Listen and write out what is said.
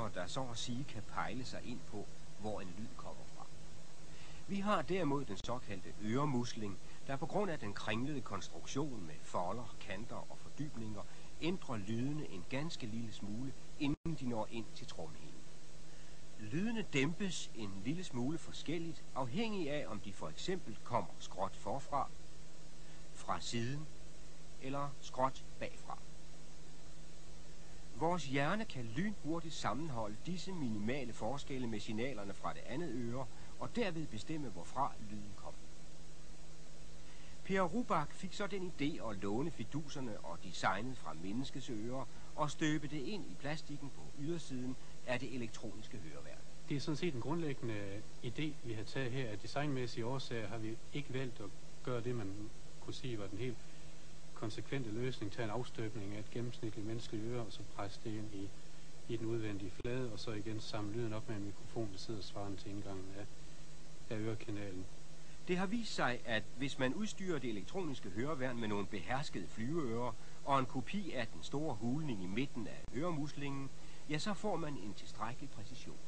ører, der så at sige kan pejle sig ind på, hvor en lyd kommer fra. Vi har derimod den såkaldte øremuskling, der på grund af den kringlede konstruktion med folder, kanter og fordybninger ændrer lydene en ganske lille smule, inden de når ind til trommehinden. Lydene dæmpes en lille smule forskelligt, afhængig af om de for eksempel kommer skråt forfra, fra siden eller skråt bagfra. Vores hjerne kan lynhurtigt sammenholde disse minimale forskelle med signalerne fra det andet øre, og derved bestemme, hvorfra lyden kommer. Per Rubach fik så den idé at låne fiduserne og designet fra menneskets ører og støbe det ind i plastikken på ydersiden af det elektroniske høreværn. Det er sådan set en grundlæggende idé, vi har taget her. Af designmæssige årsager har vi ikke valgt at gøre det, man kunne sige var den helt konsekvente løsning. Tage en afstøbning af et gennemsnitligt menneskeligt øre, og så presse det ind i den udvendige flade, og så igen samle lyden op med en mikrofon, der sidder svarende til indgangen af ørekanalen. Det har vist sig, at hvis man udstyrer det elektroniske høreværn med nogle beherskede flyveører og en kopi af den store hulning i midten af øremuslingen, ja, så får man en tilstrækkelig præcision.